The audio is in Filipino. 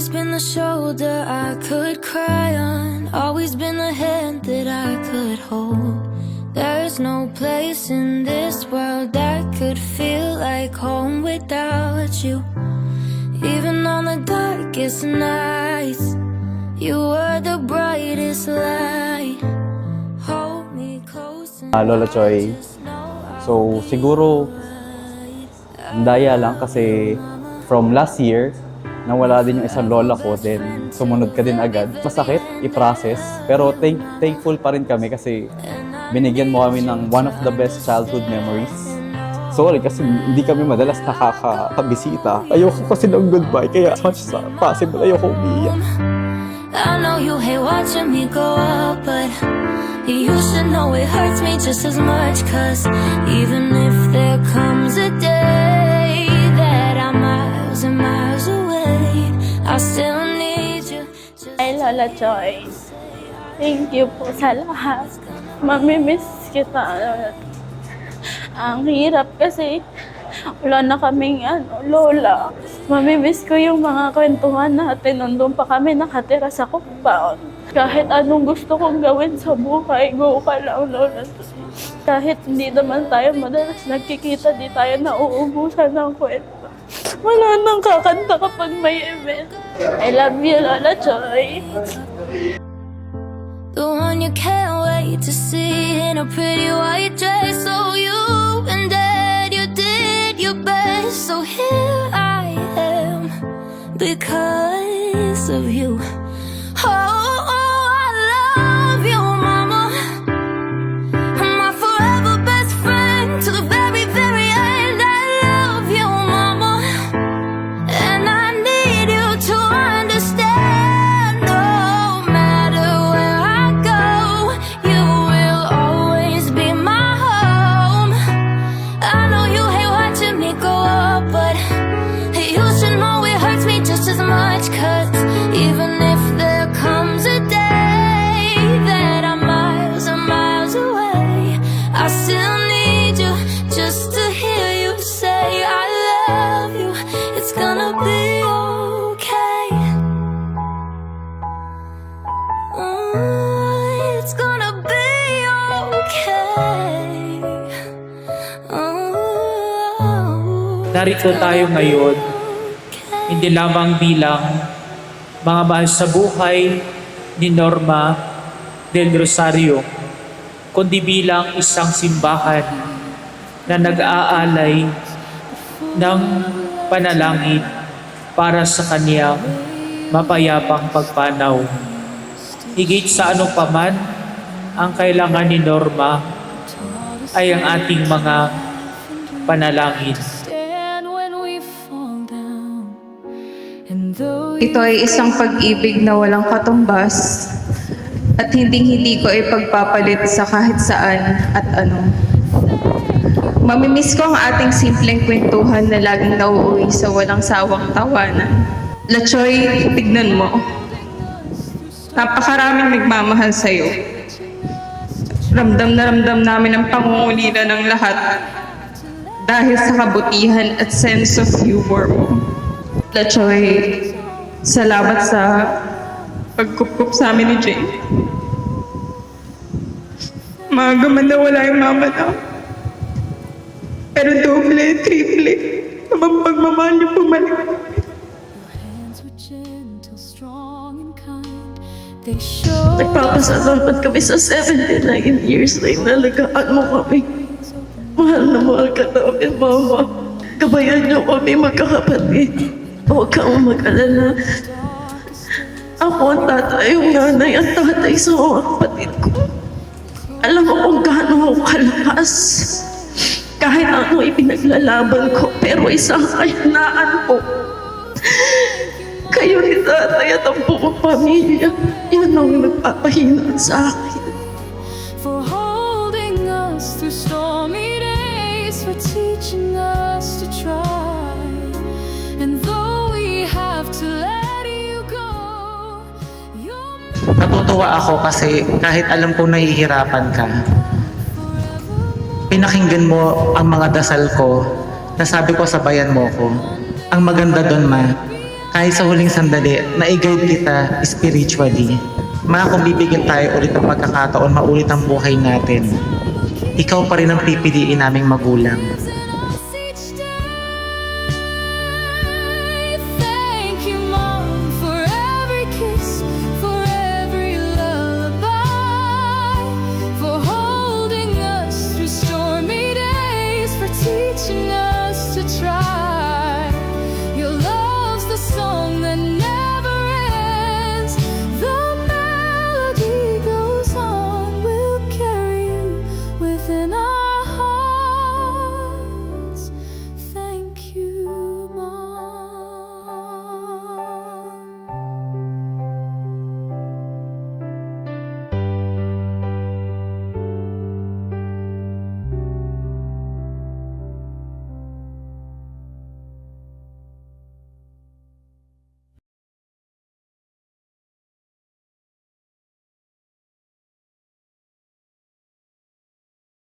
always been the shoulder I could cry on, always been the hand that I could hold. There's no place in this world that could feel like home without you. Even on the darkest nights, you were the brightest light. Hold me close and Lola Choy, so siguro daya lang kasi from last year nawala din yung isang lola ko, then sumunod ka din agad. Masakit i-process, pero thankful pa rin kami kasi binigyan mo kami ng one of the best childhood memories. Sorry kasi hindi kami madalas nakakabisita. Ayoko kasi ng goodbye, kaya as much as possible ayoko umiiyak. I know you hate watching me go up, but you should know it hurts me just as much. Cause even if there comes a day that I'm miles and miles away, I still need you. Ay, Lola Choy, thank you po sa lahat. Mamimiss kita. Ang hirap kasi wala na kaming lola. Mamimiss ko yung mga kwentuhan natin. Nandun pa kami nakatira sa compound. Kahit anong gusto kong gawin sa buhay, go ka lang, Lola. Kahit hindi naman tayo madalas nagkikita, di tayo nauubusan ng kwento. Wala nang kakanta kapag may event. I love you, Lola Choy. The one you can't wait to see in a pretty white dress. So you and Dad, you did your best. So here I am because of you. Oh, I love you, Mama. My forever best friend to the very, very end. I love you, Mama. And I need you to understand. No matter where I go, you will always be my home. I know you hate watching me go up, but you should know it hurts me just as much. Cause even if there comes a day that I'm miles and miles away, I still need you just to hear you say I love you. It's gonna be okay. It's gonna be okay. Narito tayo ngayon, hindi lamang bilang mga mahal sa buhay ni Norma del Rosario, kundi bilang isang simbahan na nag-aalay ng panalangin para sa kaniyang mapayapang pagpanaw. Higit sa anong paman, ang kailangan ni Norma ay ang ating mga panalangin. Ito ay isang pag-ibig na walang katumbas at hinding-hindi ko ay pagpapalit sa kahit saan at ano. Mamimiss ko ang ating simpleng kwentuhan na laging nauuwi sa walang sawang tawanan. La Choy, tignan mo. Napakaraming nagmamahal sa'yo. Ramdam na ramdam namin ang pangungulila ng lahat dahil sa kabutihan at sense of humor mo. La Choy, salamat sa pagkup-kup sa amin ni Jane. Maaga man na wala yung mama na. Pero doble, triple, ang pagmamahal niyo bumalik. Nagpapasalamat kami sa 79 years na inalagaan mo kami. Mahal na mahal ka namin, Mama. Gabayan niyo kami magkakapatid. Huwag kang mag-alala. Ako ang tatay, yung nanay ang tatay sa mga kapatid ko. Alam mo kung gaano ako kalakas. Kahit ano ipinaglalaban ko, pero isang kahinaan po. Kayo ni tatay at ang buong pamilya, yun ang nagpapahina sa akin. For holding us through stormy days, for teaching us to try. And though we have to let you go, Natutuwa ako kasi kahit alam kong nahihirapan ka, pinakinggan mo ang mga dasal ko, nasabi ko sabayan mo ko. Ang maganda doon, Ma, kahit sa huling sandali, na-guide kita spiritually. Ma, kung bibigyan tayo ulit ng pagkakataon, maulit ang buhay natin, ikaw pa rin ang pipiliin naming magulang.